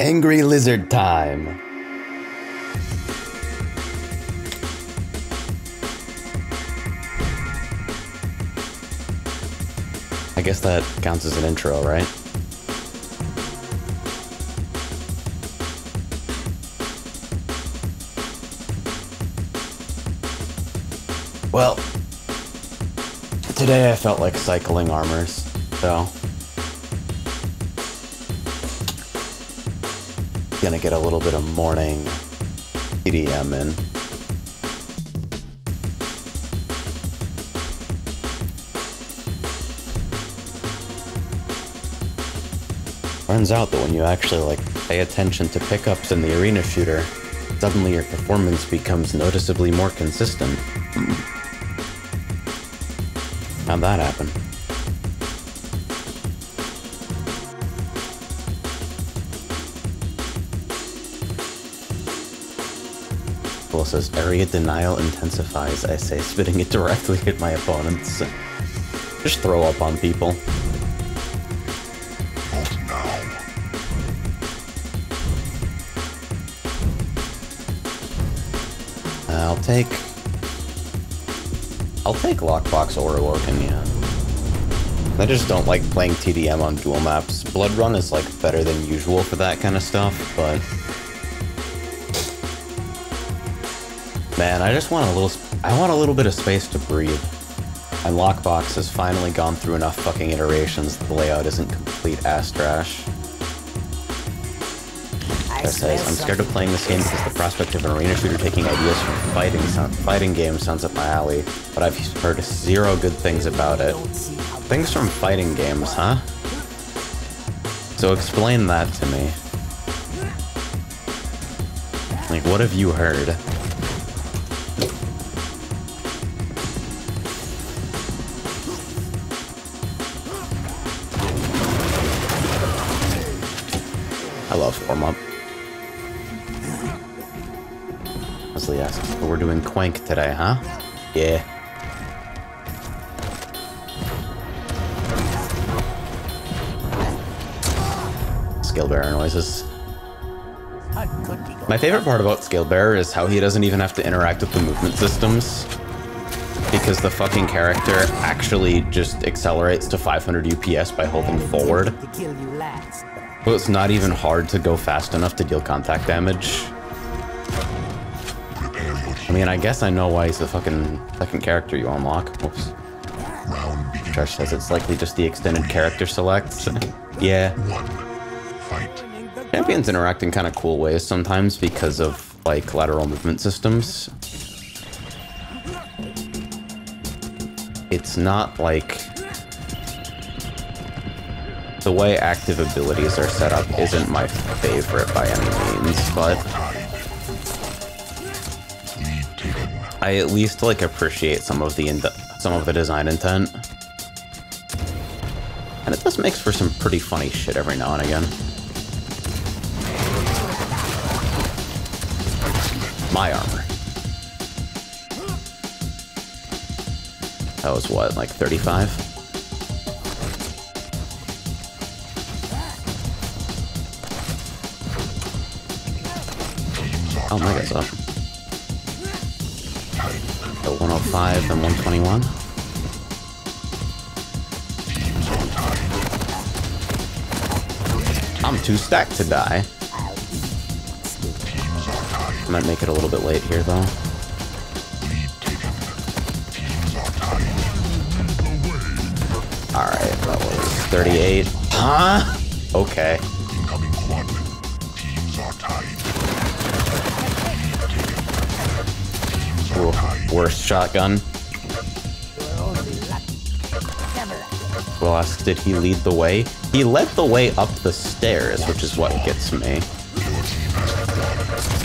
Angry lizard time. I guess that counts as an intro, right? Well, today I felt like cycling armors, so gonna get a little bit of morning EDM in. Turns out that when you actually pay attention to pickups in the arena shooter, suddenly your performance becomes noticeably more consistent. How'd that happen? Well, it says area denial intensifies, I say, spitting it directly at my opponents. Just throw up on people. I'll take Lockbox or Orkin, yeah. I just don't like playing TDM on dual maps. Blood Run is better than usual for that kind of stuff, but man, I just want a little bit of space to breathe. And Lockbox has finally gone through enough fucking iterations that the layout isn't complete ass trash. It says, I'm scared of playing this game because the prospect of an arena shooter taking ideas from fighting games sounds up my alley, but I've heard zero good things about it. Things from fighting games, huh? So explain that to me. What have you heard? I love warm-up. Leslie asks, but we're doing Quake today, huh? Yeah. Scale Bearer noises. My favorite part about Scale Bearer is how he doesn't even have to interact with the movement systems, because the fucking character actually just accelerates to 500 UPS by holding forward. So it's not even hard to go fast enough to deal contact damage. I mean, I guess I know why he's the fucking second character you unlock. Whoops. Josh says it's likely just the extended character select. Yeah. Champions interact in kind of cool ways sometimes because of, lateral movement systems. It's not the way active abilities are set up isn't my favorite by any means, but I at least appreciate some of the design intent, and it does make for some pretty funny shit every now and again. My armor. That was what, 35? Oh, my guy's up. 105 and 121. I'm too stacked to die. I might make it a little bit late here, though. Alright, that was 38. Huh? Okay. Ooh, worst shotgun. Well, asked, did he lead the way? He led the way up the stairs, which is what gets me.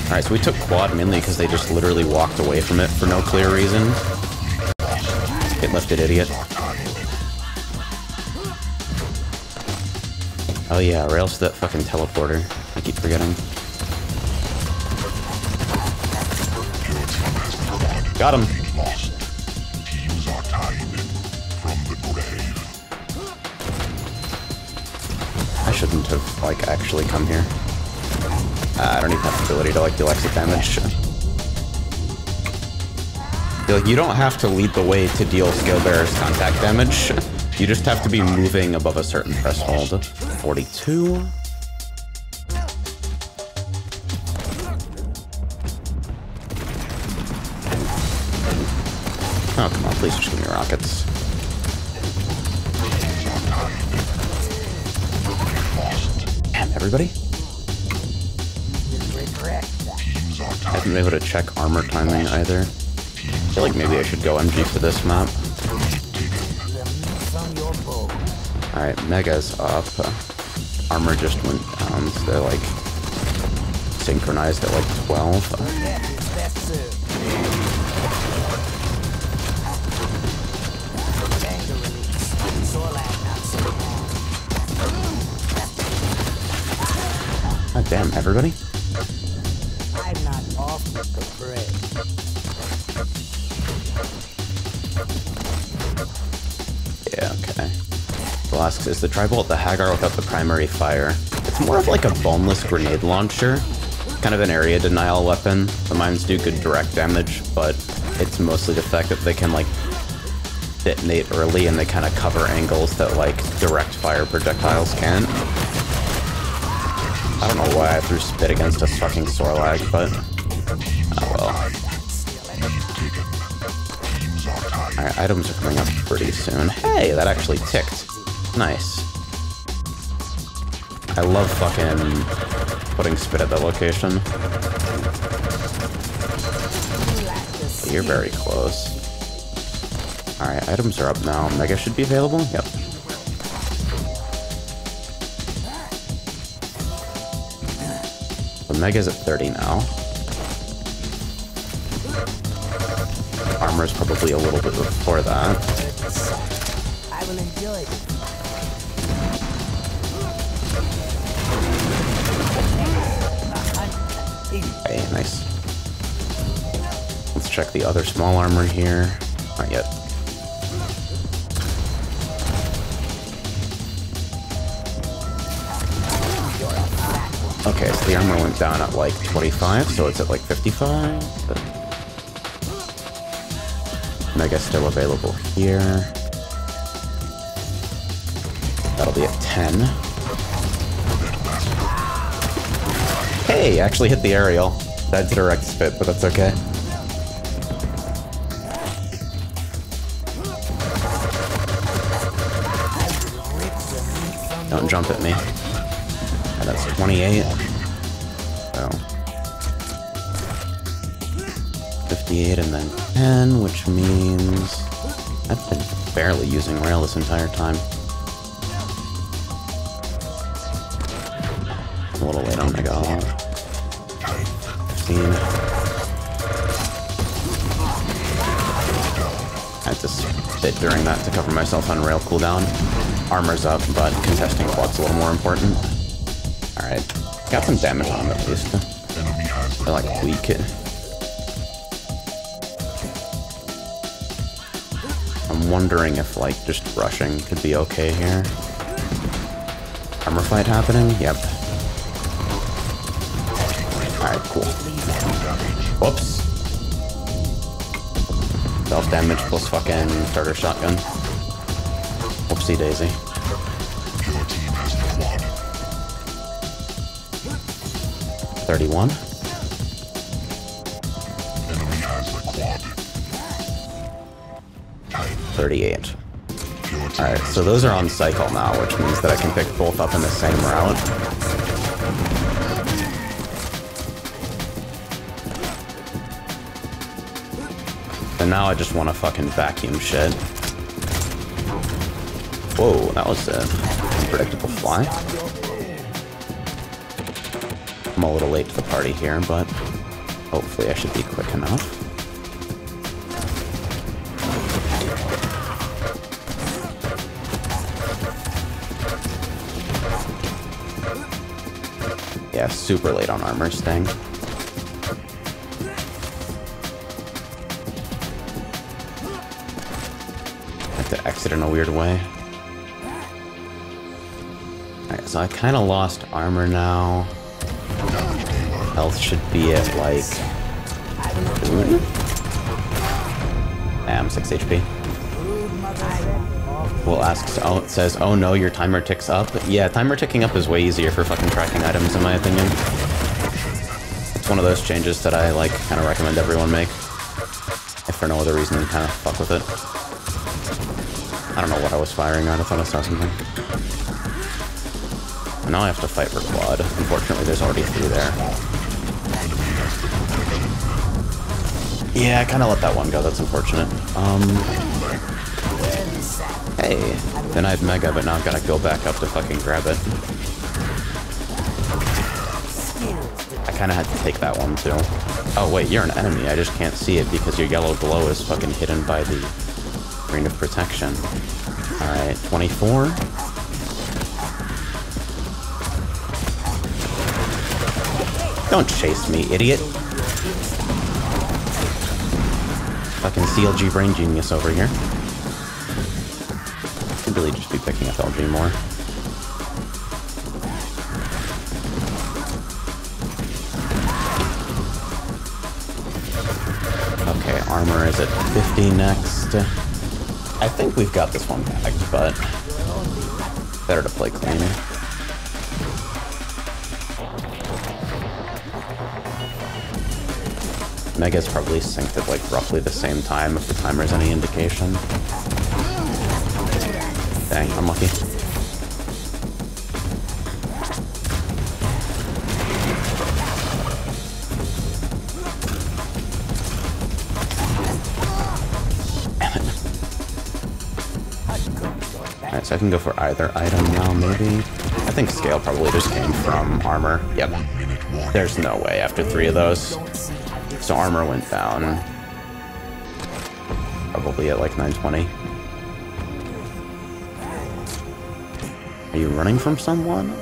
Alright, so we took quad mainly because they just literally walked away from it for no clear reason. Get lifted, idiot. Oh yeah, rails to that fucking teleporter. I keep forgetting. Got him. I shouldn't have, actually come here. I don't even have the ability to like deal extra damage. Like, you don't have to lead the way to deal Scale Bearer's contact damage. You just have to be moving above a certain threshold. 42. Oh, come on, please just give me rockets. Damn, everybody? I haven't been able to check armor timing either. I feel like maybe I should go MG for this map. Alright, Mega's up. Armor just went down, so they're like synchronized at like 12. God damn, everybody? I'm not off with the bread. Yeah, okay. Velasquez, is the Tribolt the Hagar without the primary fire? It's more of like a boneless grenade launcher. Kind of an area denial weapon. The mines do good direct damage, but it's mostly the fact that they can like detonate early and they kind of cover angles that like direct fire projectiles can't. I don't know why I threw spit against a fucking Sorlag, but oh well. Alright, items are coming up pretty soon. Hey, that actually ticked. Nice. I love fucking putting spit at that location. You're very close. Alright, items are up now. Mega should be available? Yep. The Mega's at 30 now. Armor's probably a little bit before that. I will enjoy it. Okay, nice. Let's check the other small armor here. Not yet. Okay, so the armor went down at like 25, so it's at like 55. But Mega's still available here. That'll be at 10. Hey, actually hit the aerial. That's direct spit, but that's okay. Don't jump at me. And that's 28. So 58 and then 10, which means I've been barely using rail this entire time. A little late on Mega. 15. I had to spit during that to cover myself on rail cooldown. Armor's up, but contesting quad's a little more important. Alright. Got some damage on him at least. They're like weak. I'm wondering if like just rushing could be okay here. Armor fight happening? Yep. Alright, cool. Whoops. Self-damage plus fucking starter shotgun. Whoopsie daisy. 31. 38. Alright, so those are on cycle now, which means that I can pick both up in the same route. And now I just want to fucking vacuum shit. Whoa, that was an unpredictable fly. I'm a little late to the party here, but hopefully I should be quick enough. Yeah, super late on armor sting. To exit in a weird way. Alright, so I kind of lost armor now. health should be at like... I'm 6 HP. Will asks, oh, it says, oh no, your timer ticks up. Yeah, timer ticking up is way easier for fucking tracking items, in my opinion. It's one of those changes that I, like, kind of recommend everyone make. If for no other reason than kind of fuck with it. I don't know what I was firing at, I thought I saw something. And now I have to fight for Quad. Unfortunately, there's already 3 there. Yeah, I kind of let that one go, that's unfortunate. Hey, then I had Mega, but now I've got to go back up to fucking grab it. I kind of had to take that one, too. Oh, wait, you're an enemy. I just can't see it because your yellow glow is fucking hidden by the Ring of Protection. Alright, 24. Don't chase me, idiot. Fucking CLG brain genius over here. Should really just be picking up LG more. Okay, armor is at 50 next. I think we've got this one bagged, but better to play clean. Mega's probably synced at like roughly the same time if the timer's any indication. Dang, unlucky. Alright, so I can go for either item now, maybe? I think scale probably just came from armor. Yep. There's no way after 3 of those. So armor went down. Probably at like 920. Are you running from someone?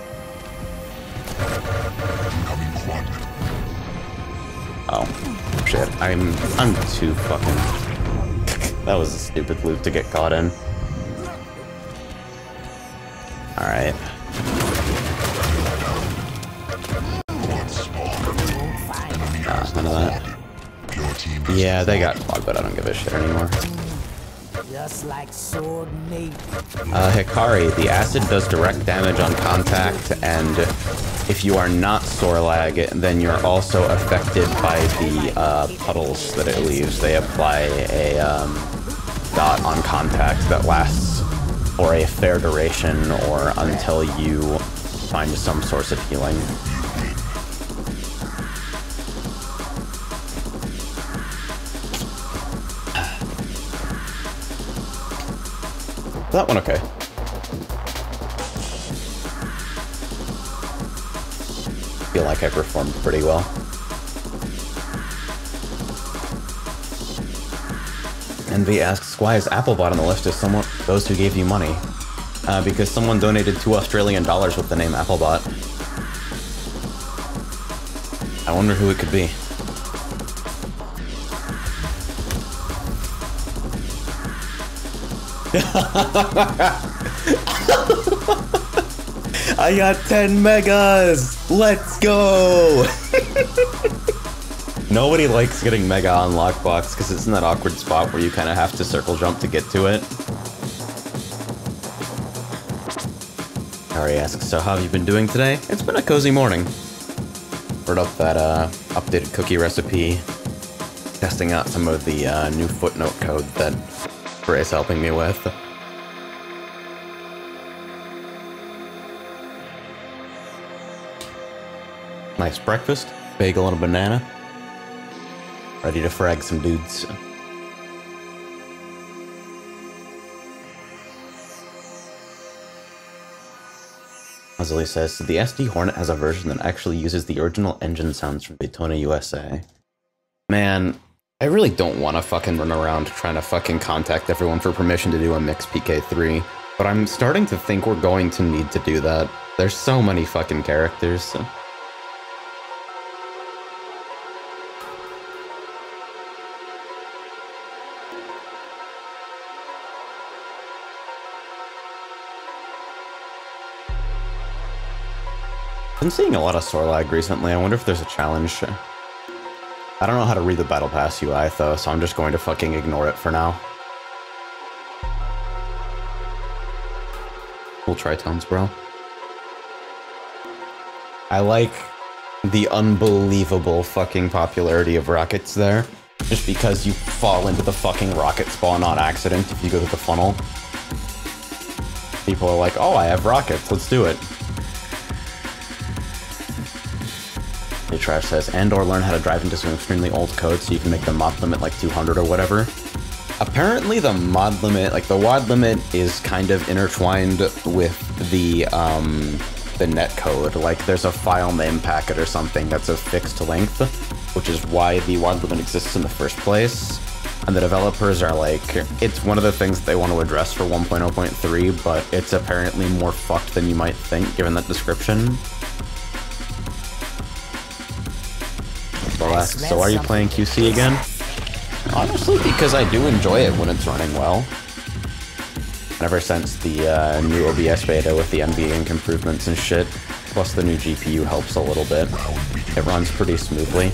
Oh, shit. I'm too fucking... That was a stupid loop to get caught in. Alright. None of that. Yeah, they got clogged, but I don't give a shit anymore. Just like sword meat. Hikari, the acid does direct damage on contact, and if you are not Sorlag, then you're also affected by the puddles that it leaves. They apply a dot on contact that lasts for a fair duration or until you find some source of healing. That one okay. Feel like I performed pretty well. Envy asks, why is Applebot on the list as someone those who gave you money? Because someone donated $2 Australian with the name Applebot. I wonder who it could be. I got 10 megas! Let's go! Nobody likes getting mega on lockbox because it's in that awkward spot where you kind of have to circle jump to get to it. Ari asks, so how have you been doing today? It's been a cozy morning. Wrote up that updated cookie recipe, testing out some of the new footnote code that Bray's helping me with. Nice breakfast, bagel and a banana. Ready to frag some dudes. Azali says, the SD Hornet has a version that actually uses the original engine sounds from Daytona, USA. Man, I really don't want to fucking run around trying to fucking contact everyone for permission to do a mix PK3, but I'm starting to think we're going to need to do that. There's so many fucking characters. Been seeing a lot of Soar lag recently. I wonder if there's a challenge. I don't know how to read the Battle Pass UI though, so I'm just going to fucking ignore it for now. Cool Tritones, bro. I like the unbelievable fucking popularity of rockets there. Just because you fall into the fucking rocket spawn on accident if you go to the funnel. People are like, oh, I have rockets, let's do it. Trash says, and or learn how to drive into some extremely old code so you can make the mod limit like 200 or whatever. Apparently the mod limit, like the WOD limit is kind of intertwined with the net code. Like there's a file name packet or something that's of fixed length, which is why the WOD limit exists in the first place. And the developers are like, it's one of the things that they want to address for 1.0.3, but it's apparently more fucked than you might think given that description. So are you playing QC again? Honestly, because I do enjoy it when it's running well. And ever since the new OBS beta with the NV Ink improvements and shit, plus the new GPU helps a little bit. It runs pretty smoothly.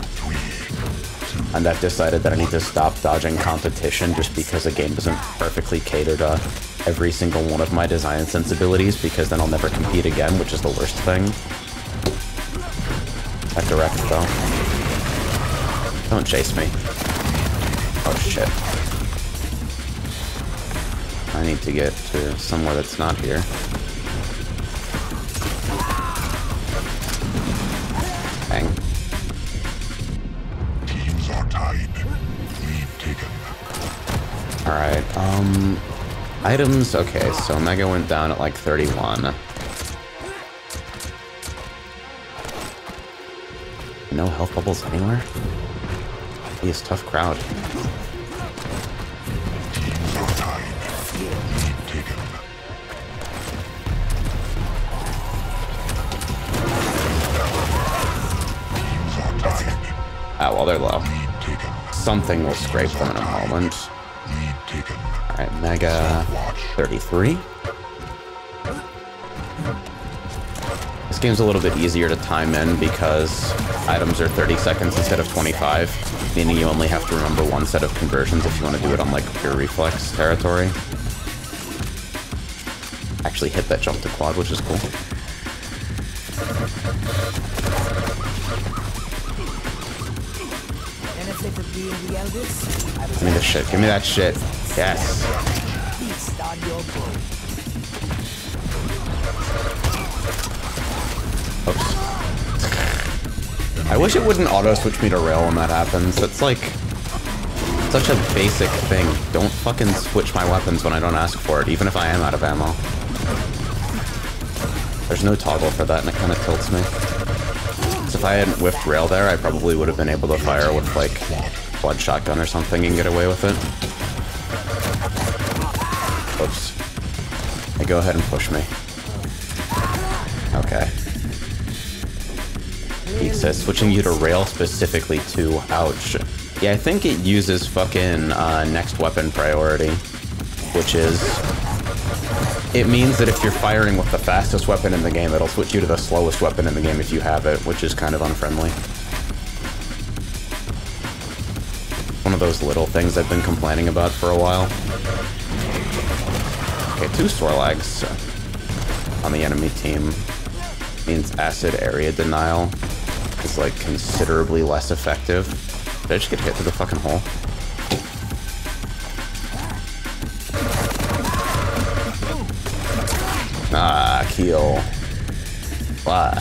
And I've decided that I need to stop dodging competition just because the game doesn't perfectly cater to every single one of my design sensibilities, because then I'll never compete again, which is the worst thing. That direct though. Don't chase me. Oh shit. I need to get to somewhere that's not here. Bang. Teams are tied. Lead taken. Alright, items, okay, so Mega went down at like 31. No health bubbles anywhere? He's a tough crowd. Teams are tied. Lead taken. Teams are tied. Ah, well, they're low. Lead taken. Something will scrape them in a moment. Lead taken. Alright, Mega 33. This game's a little bit easier to time in because items are 30 seconds instead of 25, meaning you only have to remember one set of conversions if you want to do it on like pure reflex territory. Actually hit that jump to quad, which is cool. Give me the shit, give me that shit. Yes. Oops. I wish it wouldn't auto-switch me to rail when that happens. That's like such a basic thing. Don't fucking switch my weapons when I don't ask for it, even if I am out of ammo. There's no toggle for that, and it kind of tilts me. So if I hadn't whiffed rail there, I probably would have been able to fire with like blood shotgun or something and get away with it. Oops. Hey, go ahead and push me. Okay. He says switching you to rail specifically to ouch. Yeah, I think it uses fucking next weapon priority, which is, it means that if you're firing with the fastest weapon in the game, it'll switch you to the slowest weapon in the game if you have it, which is kind of unfriendly. One of those little things I've been complaining about for a while. Okay, 2 Swarlags on the enemy team means acid area denial is like considerably less effective. Did I just get hit through the fucking hole? Ah, kill. Why?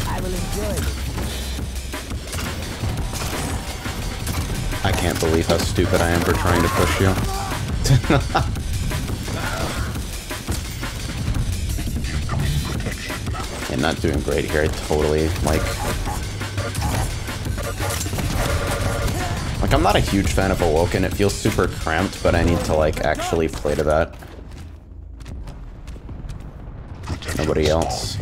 I will enjoy it. I can't believe how stupid I am for trying to push you. I'm not doing great here. I totally, like, I'm not a huge fan of Awoken. It feels super cramped, but I need to, like, actually play to that. Nobody else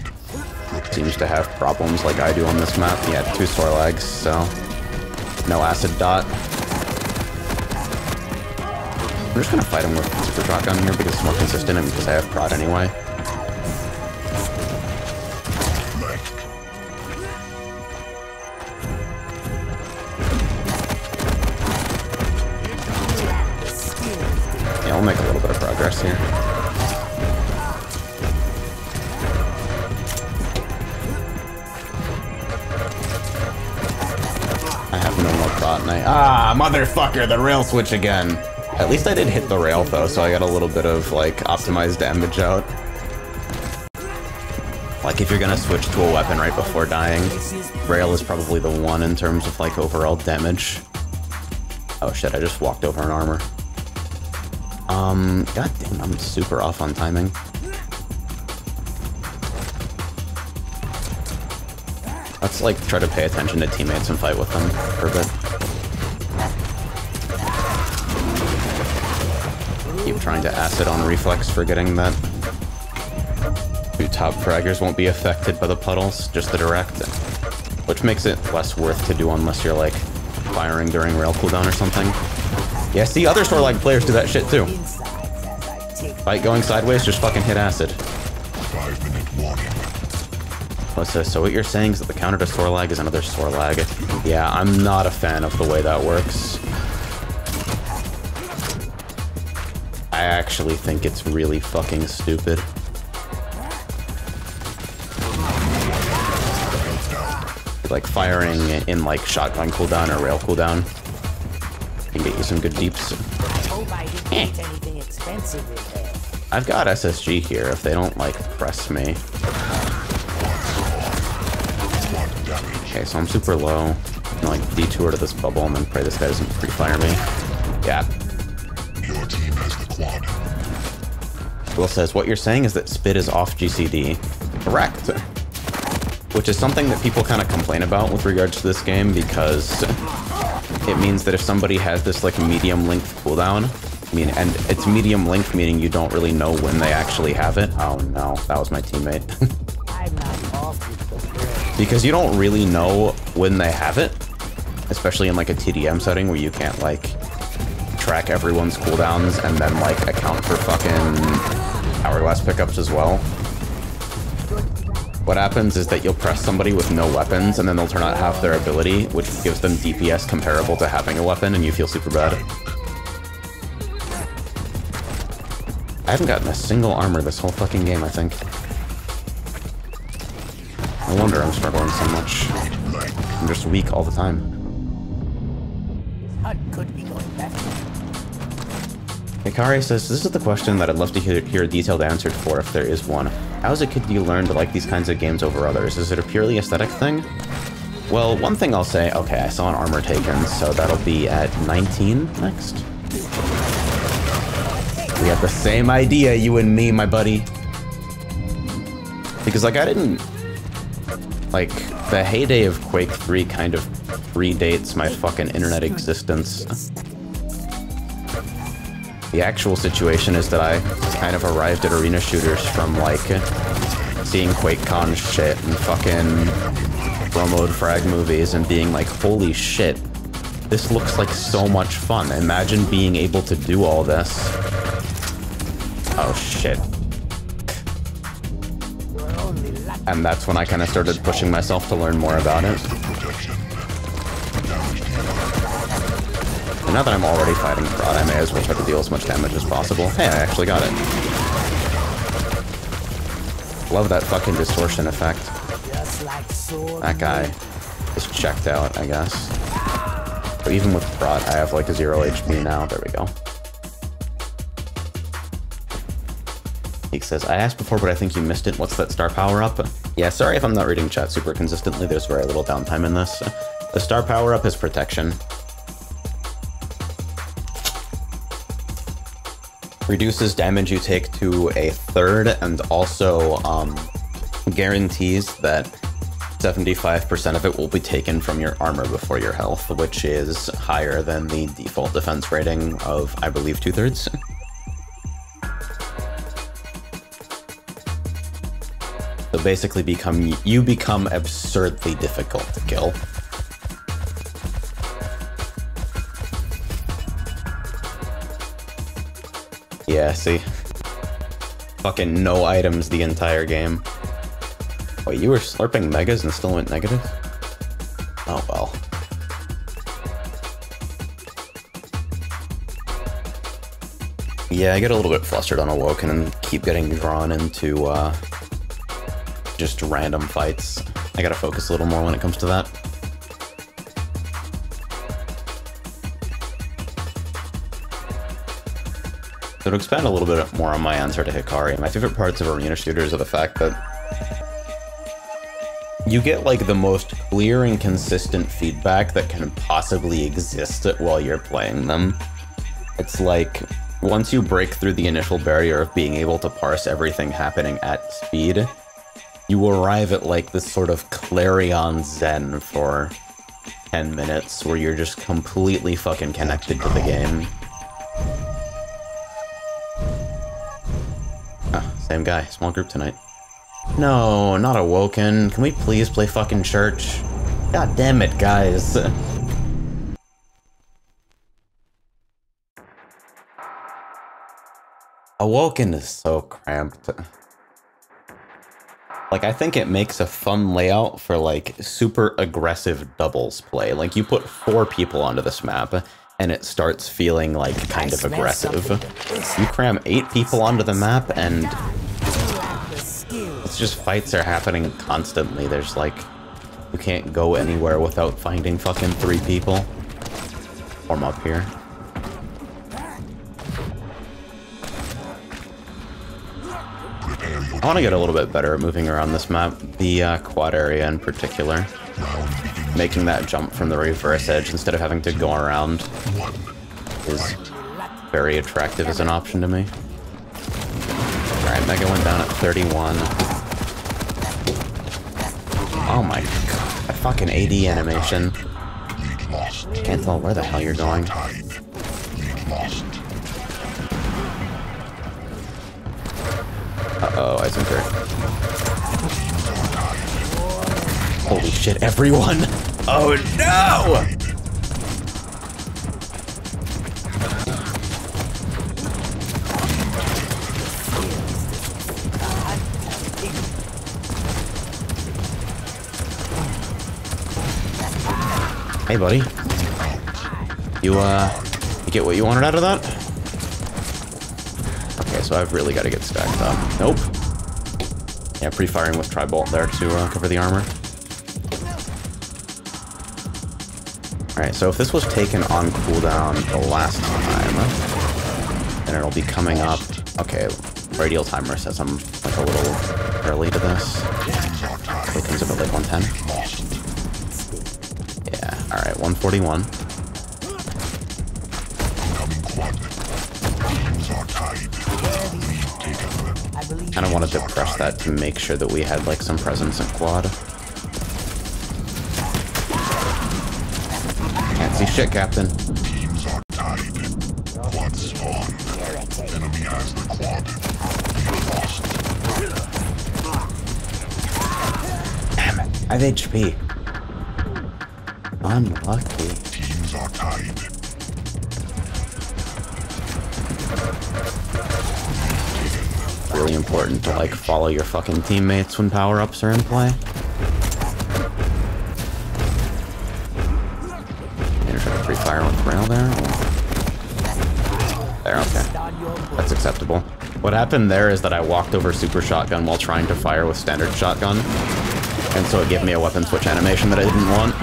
seems to have problems like I do on this map. Yeah, 2 Swarlags, so no acid dot. I'm just gonna fight him with Super Shotgun here because it's more consistent and because I have prod anyway. Yeah, I'll make a little bit of progress here. I have no more prod and motherfucker, the rail switch again. At least I did hit the rail though, so I got a little bit of like optimized damage out. Like if you're gonna switch to a weapon right before dying, rail is probably the one in terms of like overall damage. Oh shit, I just walked over an armor. God damn, I'm super off on timing. Let's like try to pay attention to teammates and fight with them for a bit. Keep trying to acid on reflex, forgetting that two top fraggers won't be affected by the puddles, just the direct, which makes it less worth to do unless you're like firing during rail cooldown or something. Yeah, see, other Sorlag players do that shit too. Fight going sideways, just fucking hit acid. 5-minute warning. What's this? So what you're saying is that the counter to Sorlag is another Sorlag. Yeah, I'm not a fan of the way that works. I actually think it's really fucking stupid. Like firing in like shotgun cooldown or rail cooldown can get you some good deeps. I've got SSG here if they don't like press me. Okay, so I'm super low. I'm gonna like detour to this bubble and then pray this guy doesn't pre-fire me. Yeah. Your team has the quad. Will says, what you're saying is that Spit is off GCD. Correct. Which is something that people kind of complain about with regards to this game because it means that if somebody has this like medium length cooldown, and it's medium length meaning you don't really know when they actually have it. Oh no, that was my teammate. I'm not off with the bread. Because you don't really know when they have it, especially in like a TDM setting where you can't like track everyone's cooldowns and then like account for fucking hourglass pickups as well. What happens is that you'll press somebody with no weapons and then they'll turn out half their ability, which gives them DPS comparable to having a weapon, and you feel super bad. I haven't gotten a single armor this whole fucking game, I think. No wonder I'm struggling so much. I'm just weak all the time. Hunt could be going better. Hikari says, this is the question that I'd love to hear detailed answered for if there is one. How as a kid do you learn to like these kinds of games over others? Is it a purely aesthetic thing? Well, one thing I'll say, okay, I saw an armor taken, so that'll be at 19 next. We have the same idea, you and me, my buddy. Because, like, I didn't... Like, the heyday of Quake 3 kind of predates my fucking internet existence. The actual situation is that I kind of arrived at arena shooters from, like, seeing QuakeCon shit and fucking pro-mode frag movies and being like, holy shit, this looks like so much fun. Imagine being able to do all this. Oh shit. And that's when I kind of started pushing myself to learn more about it. And now that I'm already fighting Prod, I may as well try to deal as much damage as possible. Hey, I actually got it. Love that fucking distortion effect. That guy is checked out, I guess. But even with Prod, I have like a 0 HP now. There we go. He says, I asked before, but I think you missed it. What's that star power up? Yeah, sorry if I'm not reading chat super consistently. There's very little downtime in this. The star power up is protection. Reduces damage you take to a third and also guarantees that 75% of it will be taken from your armor before your health, which is higher than the default defense rating of, I believe, 2/3. So basically you become absurdly difficult to kill. Yeah, see? Fucking no items the entire game. Wait, you were slurping megas and still went negative? Oh well. Yeah, I get a little bit flustered on Awoken and keep getting drawn into, just random fights. I gotta focus a little more when it comes to that. So to expand a little bit more on my answer to Hikari, my favorite parts of arena shooters are the fact that you get like the most clear and consistent feedback that can possibly exist while you're playing them. It's like, once you break through the initial barrier of being able to parse everything happening at speed, you arrive at like this sort of clarion zen for 10 minutes where you're just completely fucking connected to the game. Ah, same guy, small group tonight. No, not Awoken. Can we please play fucking church? God damn it, guys. Awoken is so cramped. Like, I think it makes a fun layout for, like, super aggressive doubles play. Like, you put 4 people onto this map, and it starts feeling, like, kind of aggressive. You cram 8 people onto the map, and it's just fights are happening constantly. There's, like, you can't go anywhere without finding fucking 3 people. Form up here. I want to get a little bit better at moving around this map, the quad area in particular. Making that jump from the reverse edge instead of having to go around is very attractive as an option to me. Alright, Mega went down at 31. Oh my god, that fucking AD animation. Can't tell where the hell you're going. Uh-oh, Eisenberg. Holy shit, everyone! Oh no! Hey, buddy. You get what you wanted out of that? Okay, so I've really got to get stacked up. Nope. Yeah, pre-firing with Tri-Bolt there to cover the armor. Alright, so if this was taken on cooldown the last time, then it'll be coming up. Okay, radial timer says I'm like a little early to this. It comes up at like 110. Yeah, alright, 141. Kind of wanted to press that to make sure that we had like some presence in quad. Can't see shit, Captain. Teams are tied. Quad spawn. Enemy has the quad. We lost. Damn it. I have HP. Unlucky. Teams are tied. Really important to like follow your fucking teammates when power-ups are in play. You're trying to pre-fire with rail there? There, okay. That's acceptable. What happened there is that I walked over super shotgun while trying to fire with standard shotgun. And so it gave me a weapon switch animation that I didn't want.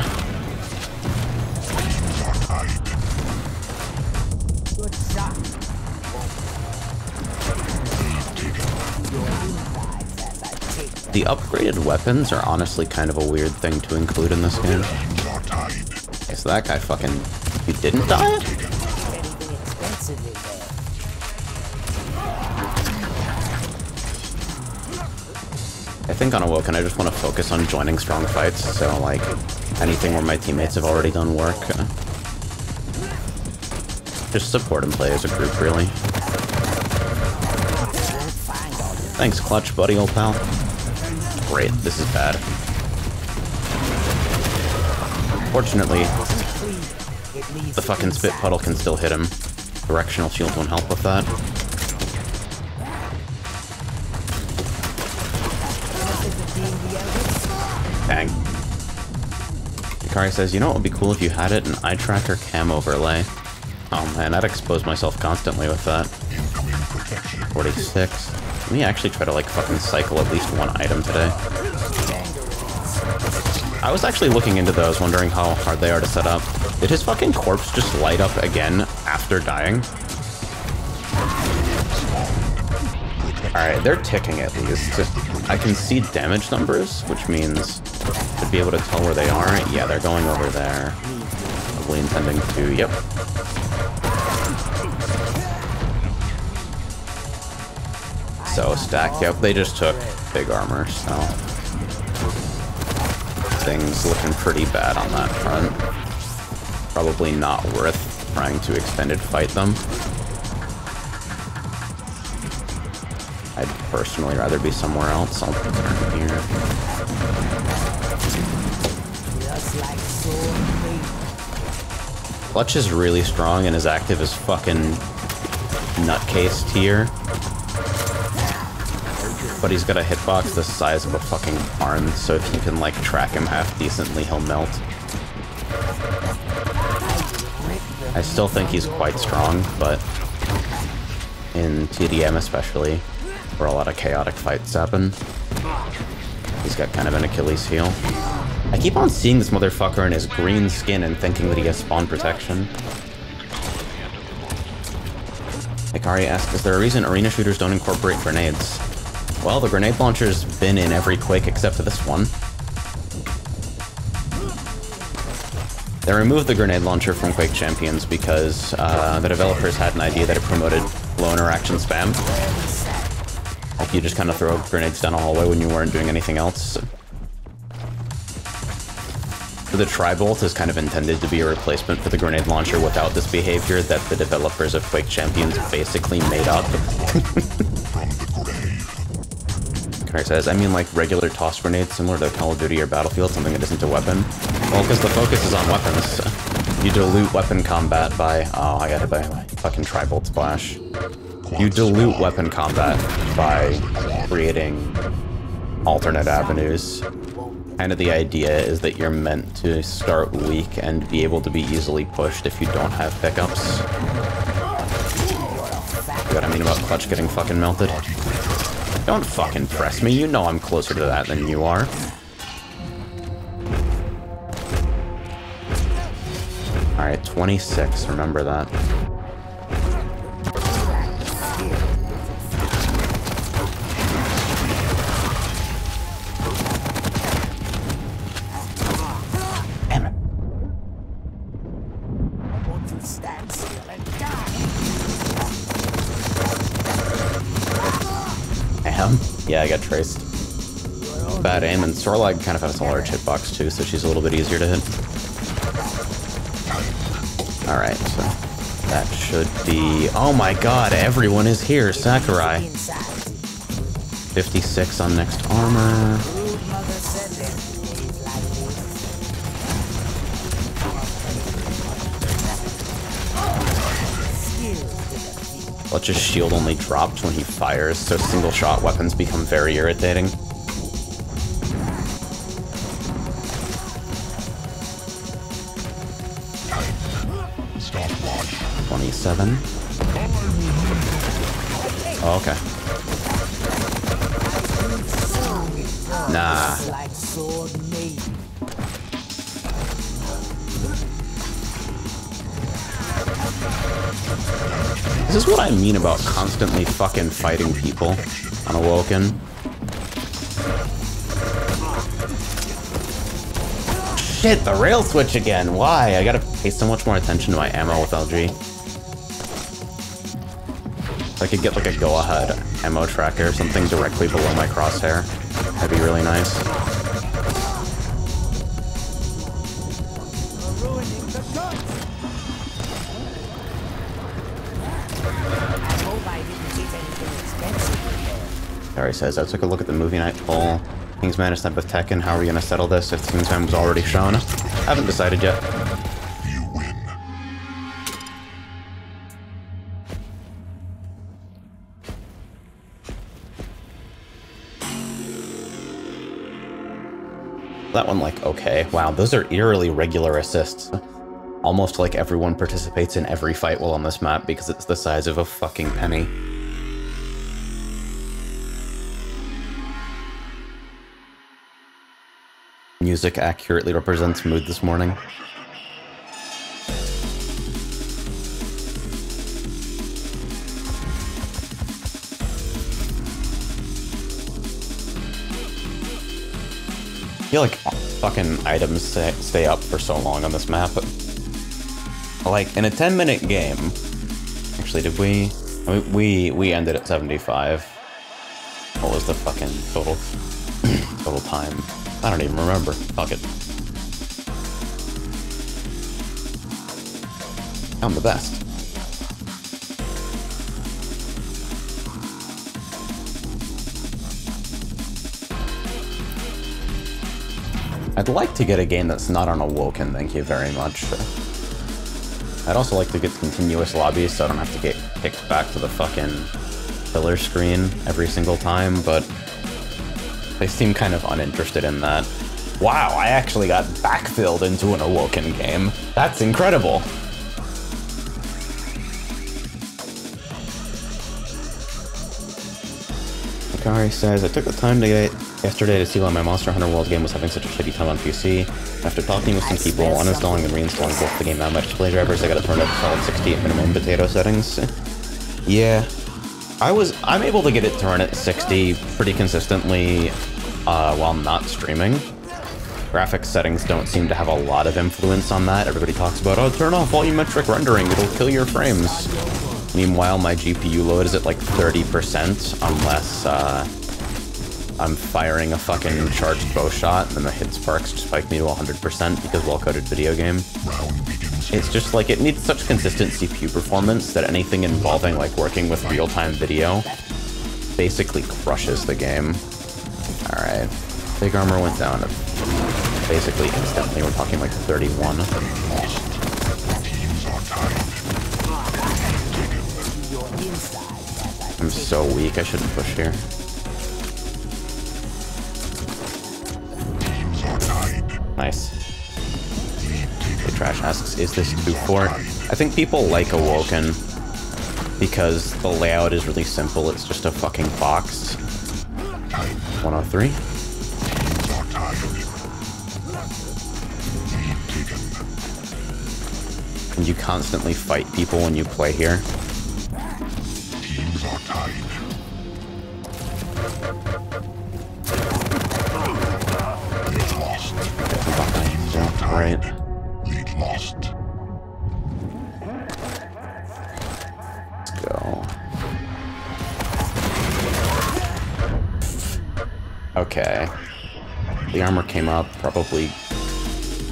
The upgraded weapons are honestly kind of a weird thing to include in this game. Okay, so that guy fucking... You didn't die? I think on Awoken I just want to focus on joining strong fights, so like anything where my teammates have already done work. Just support and play as a group, really. Thanks, Clutch, buddy, old pal. Great, this is bad. Fortunately, the fucking spit puddle can still hit him. Directional shield won't help with that. Kari says, you know what would be cool if you had it? An eye tracker cam overlay. Oh man, I'd expose myself constantly with that. 46. Let me actually try to like fucking cycle at least one item today. I was actually looking into those, wondering how hard they are to set up. Did his fucking corpse just light up again after dying? Alright, they're ticking at least. I can see damage numbers, which means I should be able to tell where they are. Yeah, they're going over there. Probably intending to, yep. So stacked, yep, they just took big armor, so things looking pretty bad on that front. Probably not worth trying to extended fight them. I'd personally rather be somewhere else. I'll turn here. Clutch is really strong and is active as fucking nutcase tier. But he's got a hitbox the size of a fucking barn, so if you can like track him half decently, he'll melt. I still think he's quite strong, but in TDM especially, where a lot of chaotic fights happen, he's got kind of an Achilles heel. I keep on seeing this motherfucker in his green skin and thinking that he has spawn protection. Hikari asks, is there a reason arena shooters don't incorporate grenades? Well, the grenade launcher's been in every Quake except for this one. They removed the grenade launcher from Quake Champions because the developers had an idea that it promoted low interaction spam. Like you just kind of throw grenades down a hallway when you weren't doing anything else. So the Tri-Bolt is kind of intended to be a replacement for the grenade launcher without this behavior that the developers of Quake Champions basically made up. Says, I mean like regular toss grenades similar to Call of Duty or Battlefield, something that isn't a weapon. Well, because the focus is on weapons. You dilute weapon combat by... Oh, I got hit by a fucking Tri-Bolt splash. You dilute weapon combat by creating alternate avenues. Kind of the idea is that you're meant to start weak and be able to be easily pushed if you don't have pickups. You know what I mean about Clutch getting fucking melted? Don't fucking press me, you know I'm closer to that than you are. Alright, 26, remember that. Damn it. I want to stand still and die. Yeah, I got traced. Bad aim, and Sorlag kind of has a large hitbox too, so she's a little bit easier to hit. Alright, so that should be... Oh my god, everyone is here, Sakurai. 56 on next armor. Clutch's shield only dropped when he fires, so single shot weapons become very irritating. Stop watch. 27. Oh, okay. Nah. This is what I mean about constantly fucking fighting people on Awoken. Shit, the rail switch again! Why? I gotta pay so much more attention to my ammo with LG. If I could get like a go-ahead ammo tracker or something directly below my crosshair, that'd be really nice. Barry says, I took a look at the movie night poll. Kingsman is not with Tekken. How are we going to settle this if Kingsman was already shown? Haven't decided yet. You win. that one, like, okay. Wow, those are eerily regular assists. Almost like everyone participates in every fight while on this map because it's the size of a fucking penny. Music accurately represents mood this morning. I feel like fucking items stay up for so long on this map. Like, in a 10-minute game... Actually, did we... I mean, we ended at 75. What was the fucking total... total time? I don't even remember. Fuck it. I'm the best. I'd like to get a game that's not on Awoken, thank you very much. I'd also like to get continuous lobbies so I don't have to get kicked back to the fucking filler screen every single time, but they seem kind of uninterested in that. Wow, I actually got backfilled into an Awoken game. That's incredible! Akari says, I took the time to get yesterday to see why my Monster Hunter World game was having such a shitty time on PC. After talking with some people, uninstalling and reinstalling both the game and my display drivers, I got it turned up to solid 60 at minimum potato settings. Yeah. I'm able to get it to run at 60 pretty consistently while not streaming. Graphics settings don't seem to have a lot of influence on that. Everybody talks about, oh, turn off volumetric rendering, it'll kill your frames. Meanwhile, my GPU load is at like 30% unless I'm firing a fucking charged bow shot and then the hit sparks just spike me to 100% because well-coded video game. It's just like, it needs such consistent CPU performance that anything involving like working with real-time video basically crushes the game. Alright, big armor went down to basically instantly. We're talking like 31. I'm so weak, I shouldn't push here. Nice. The Trash asks, is this 2-4? I think people like Awoken because the layout is really simple. It's just a fucking box. 103. And you constantly fight people when you play here. Right. Let's go. Okay. The armor came up, probably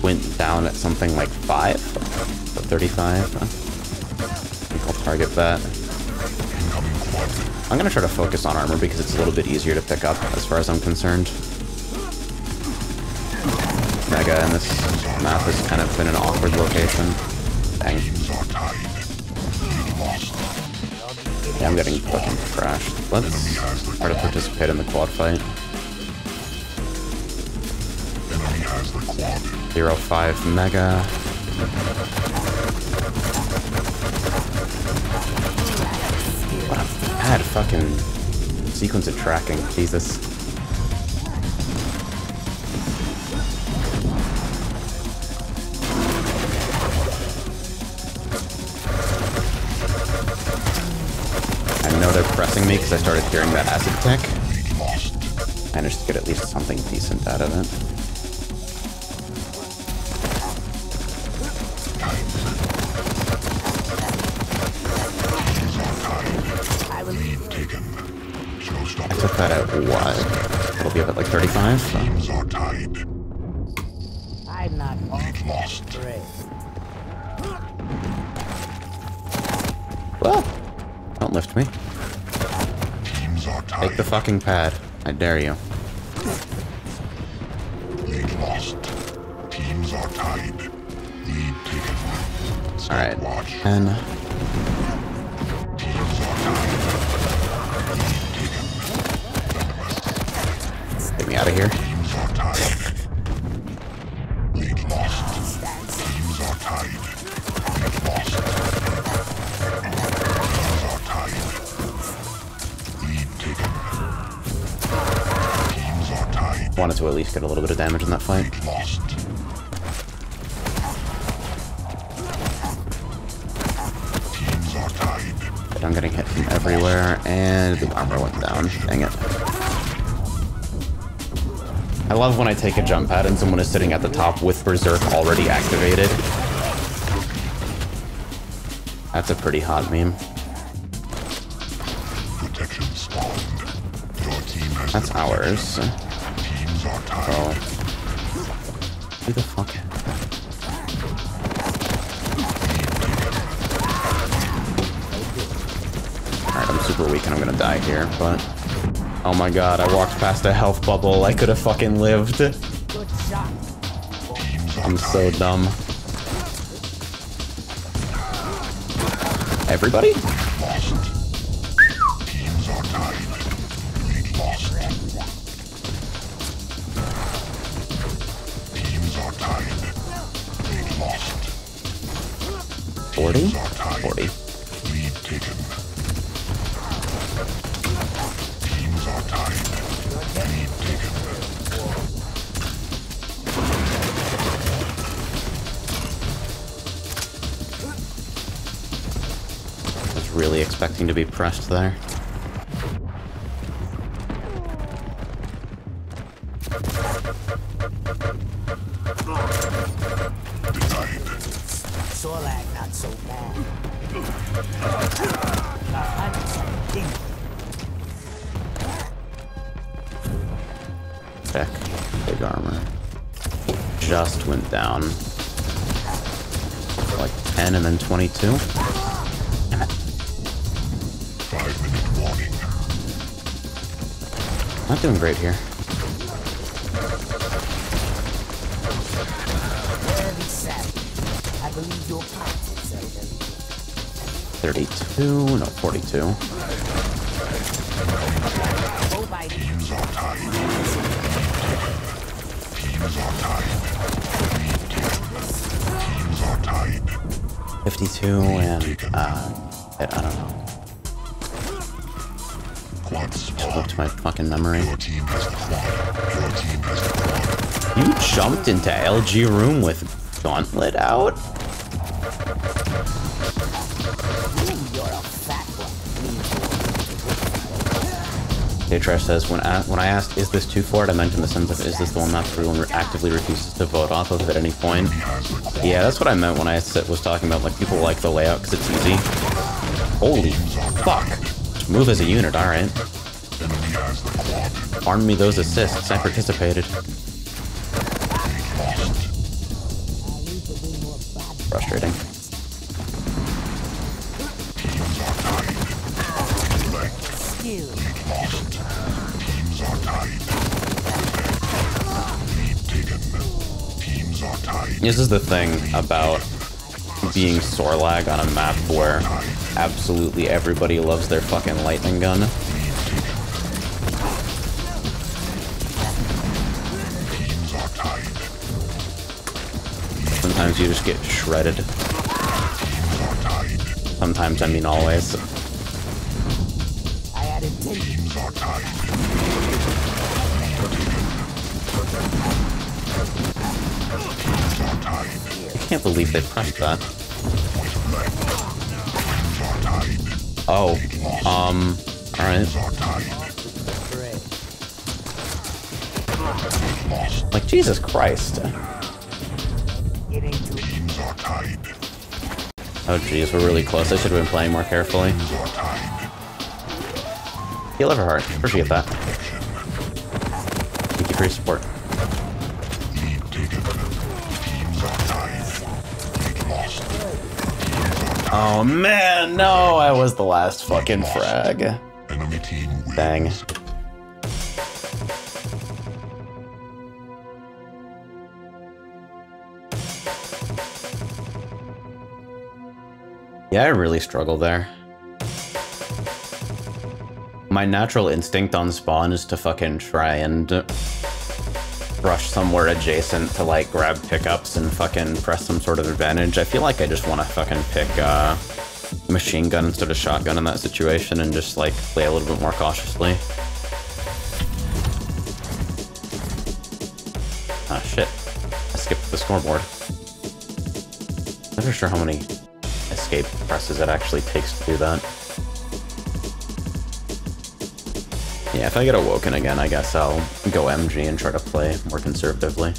went down at something like 5, so 35. I think I'll target that. I'm gonna try to focus on armor because it's a little bit easier to pick up as far as I'm concerned. Mega and this map has kind of been an awkward location. Dang. Yeah, I'm getting fucking crashed. Let's try to participate in the quad fight. 0.5 Mega. What a bad fucking sequence of tracking. Jesus. They're pressing me because I started hearing that acid tech. Managed to get at least something decent out of it. I took that at what? It'll be up at like 35? So. I'm not lost. Well, don't lift me. Take the fucking pad. I dare you. Lead lost. Teams are tied. Lead taken. Alright. 10. Teams are tied. Lead taken. Get me out of here. Teams are tied. Wanted to at least get a little bit of damage in that fight. Lost. Teams are tied. But I'm getting hit from everywhere, and the armor went down. Dang it. I love when I take a jump pad and someone is sitting at the top with Berserk already activated. That's a pretty hot meme. Protection spawned. Your team has That's ours. teams are tied. Oh. Who the fuck? Alright, I'm super weak and I'm gonna die here, but... Oh my god, I walked past a health bubble. I could have fucking lived. I'm so dumb. Everybody? Lost. Teams are tied. We lost. Teams are tied. We lost. 40? Teams are tied. 40. Lead taken. Teams are tied. Lead taken. I was really expecting to be pressed there. Denied. Sorlag not so bad. Check. Big armor. Just went down. Like 10 and then 22. Damn it. 5-minute warning. Not doing great here. Very sad. I believe your politics, Elden. 32, no, 42. Go by the Teams are tied. Teams are tied. Lead taken. Teams are tied. 52 and, I don't know. Quad Look spawned. to my fucking memory. Your team has the quad. Your team has the quad. You jumped into LG room with gauntlet out? you're a fat one. Trash says, when I asked, is this too forward, I meant in the sense of, is this the one that everyone actively refuses to vote off of at any point? Yeah, that's what I meant when I was talking about, like, people like the layout because it's easy. Holy fuck. Just move as a unit, alright. Enemy has the quad. Farm me those assists, I participated. Frustrating. Teams are tied. Select. Skill. Lost. Teams are tied. Lead taken. Teams are tied. This is the thing about being sore lag on a map where absolutely everybody loves their fucking lightning gun. Teams are tied. Sometimes you just get shredded. Teams are tied. Sometimes, I mean always. I added 10. Teams are tied. Teams are tied. I can't believe they pressed that. Point blank. Teams are tied. Oh, alright. Teams are tied. Lost. Like, Jesus Christ. Getting to Teams are tied. Oh jeez, we're really close. I should have been playing more carefully. Teams are tied. Heal Everheart. Appreciate that. Protection. Thank you for your support. Lead taken. Teams are tied. Lead lost. Oh man, no, I was the last fucking frag. Enemy team wins. Dang. Yeah, I really struggle there. My natural instinct on spawn is to fucking try and rush somewhere adjacent to like grab pickups and fucking press some sort of advantage. I feel like I just want to fucking pick machine gun instead of shotgun in that situation and just like play a little bit more cautiously. scoreboard. Never sure how many escape presses it actually takes to do that. Yeah, if I get awoken again, I guess I'll go MG and try to play more conservatively.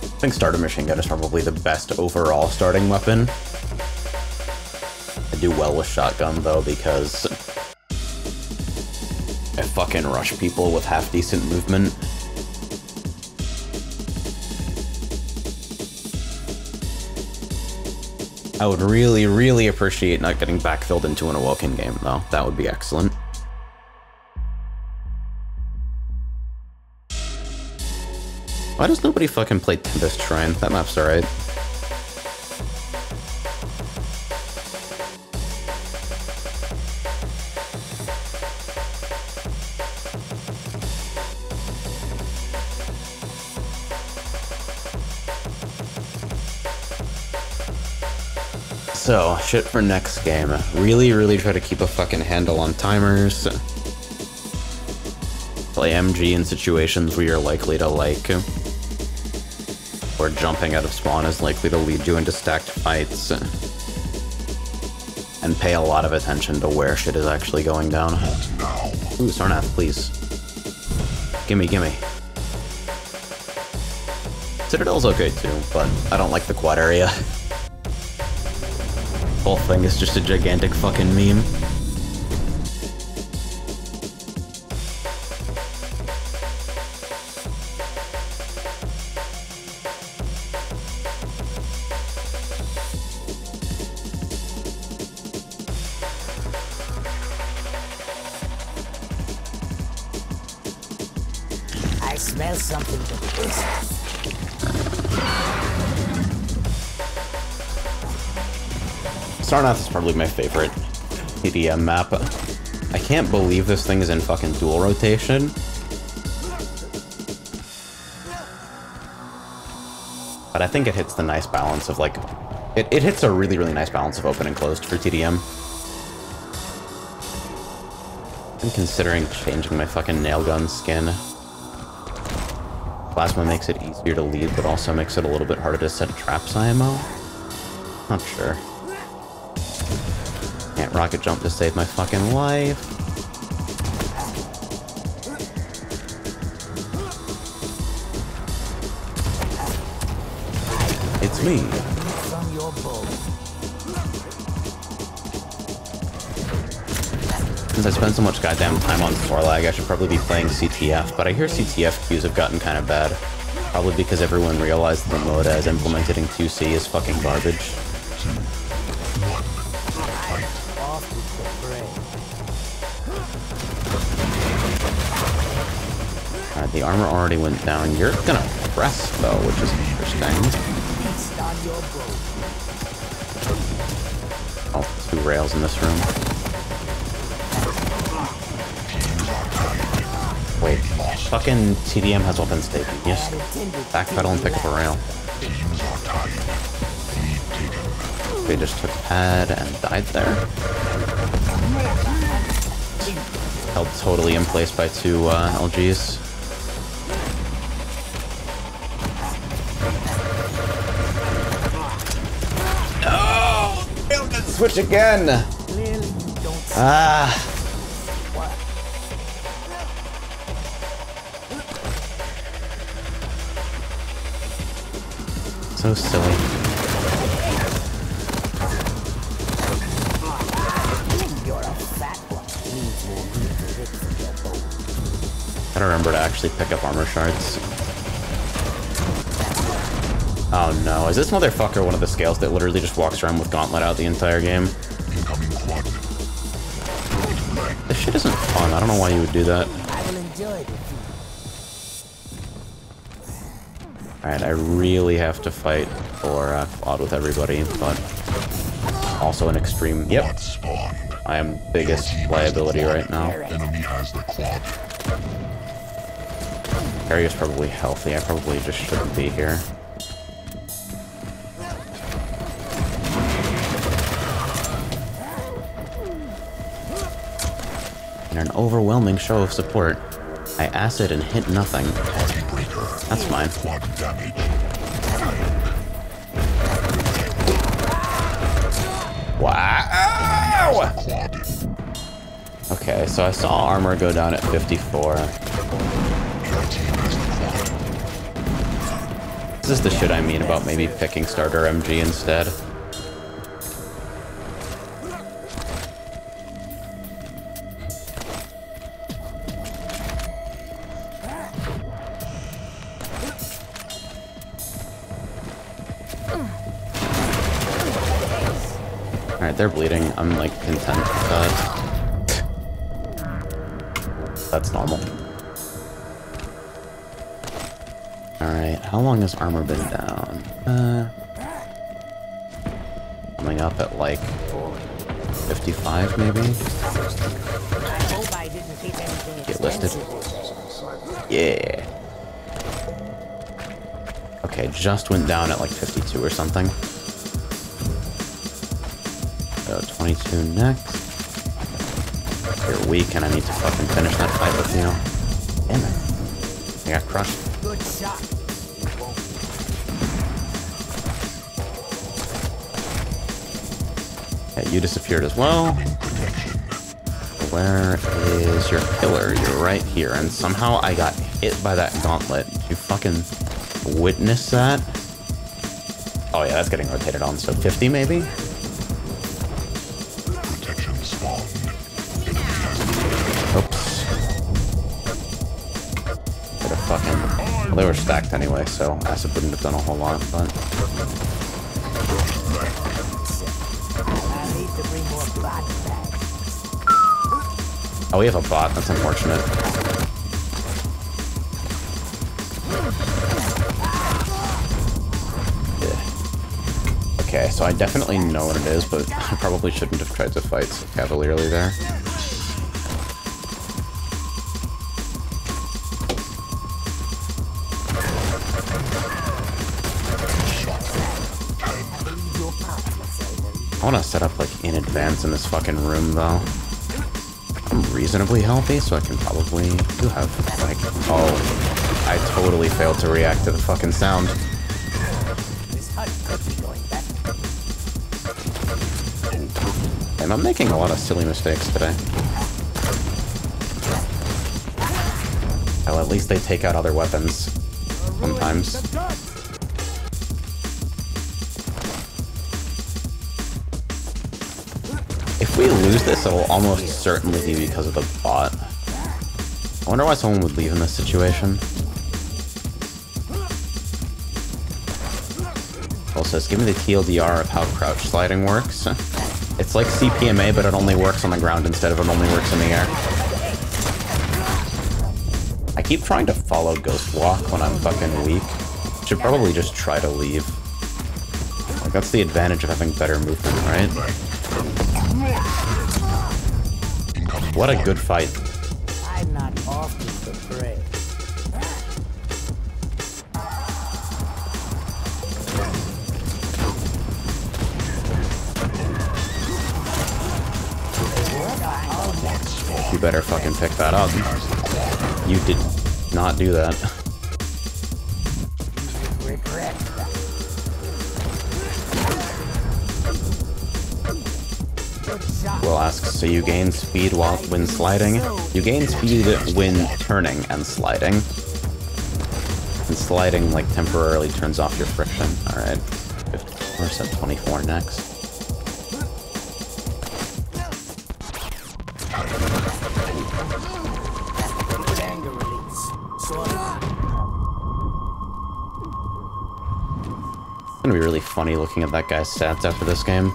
I think starter machine gun is probably the best overall starting weapon. I do well with shotgun though because I fucking rush people with half-decent movement. I would really, really appreciate not getting backfilled into an Awoken game, though. That would be excellent. Why does nobody fucking play Tempest Shrine? That map's alright. So, shit for next game. Really, really try to keep a fucking handle on timers. Play MG in situations where you're likely to, like, where jumping out of spawn is likely to lead you into stacked fights. And pay a lot of attention to where shit is actually going down. Ooh, Sarnath, please. Gimme, gimme. Citadel's okay too, but I don't like the quad area. Whole thing is just a gigantic fucking meme. I smell something delicious. Sarnath is probably my favorite TDM map. I can't believe this thing is in fucking dual rotation. But I think it hits the nice balance of, like... It hits a really, really nice balance of open and closed for TDM. I'm considering changing my fucking nail gun skin. Plasma makes it easier to lead, but also makes it a little bit harder to set traps, IMO? Not sure. Can't rocket jump to save my fucking life. It's me. Since I spend so much goddamn time on Thorlag, I should probably be playing CTF, but I hear CTF queues have gotten kind of bad. Probably because everyone realized the mode as implemented in QC is fucking garbage. Alright, the armor already went down. You're gonna press, though, which is interesting. Oh, 2 rails in this room. Wait, fucking TDM has weapon state. Yes, backpedal and pick up a rail. They just took pad and died there. Held totally in place by 2 LGs. Switch again! Ah! So silly. Gotta remember to actually pick up armor shards. Oh no, is this motherfucker one of the scales that literally just walks around with Gauntlet out the entire game? This shit isn't fun, I don't know why you would do that. Alright, I really have to fight for quad with everybody, but also an extreme... Yep, I am biggest liability right now. Carrier's probably healthy, I probably just shouldn't be here. And an overwhelming show of support. I acid and hit nothing. That's fine. Wow! Okay, so I saw armor go down at 54. This is the shit I mean about maybe picking starter MG instead. Alright, they're bleeding. I'm like content with that. That's normal. Alright, how long has armor been down? Coming up at like 55 maybe? Get lifted. Yeah. Okay, just went down at like 52 or something. So 22 next. You're weak and I need to fucking finish that fight with you. Damn it. I got crushed. Good shot. Yeah, you disappeared as well. Where is your killer? You're right here. And somehow I got hit by that gauntlet. Did you fucking witness that? Oh yeah, that's getting rotated on. So 50 maybe? Oops. Could have fucking... Well, they were stacked anyway, so acid wouldn't have done a whole lot, but... Oh, we have a bot. That's unfortunate. Yeah. Okay, so I definitely know what it is, but I probably shouldn't have tried to fight so cavalierly there. I want to set up like in advance in this fucking room though. I'm reasonably healthy, so I can probably do have like... Oh, I totally failed to react to the fucking sound. And I'm making a lot of silly mistakes today. Well, at least they take out other weapons sometimes. If we lose this, it'll almost certainly be because of the bot. I wonder why someone would leave in this situation. Also, give me the TLDR of how crouch sliding works. It's like CPMA, but it only works on the ground instead of it only works in the air. I keep trying to follow Ghost Walk when I'm fucking weak. Should probably just try to leave. Like, that's the advantage of having better movement, right? What a good fight. I'm not often the prey. You better fucking pick that up. You did not do that. Regret that. Will asks, so you gain speed when sliding? You gain speed when turning and sliding. And sliding, like, temporarily turns off your friction. Alright. 54, set 24 next. It's gonna be really funny looking at that guy's stats after this game.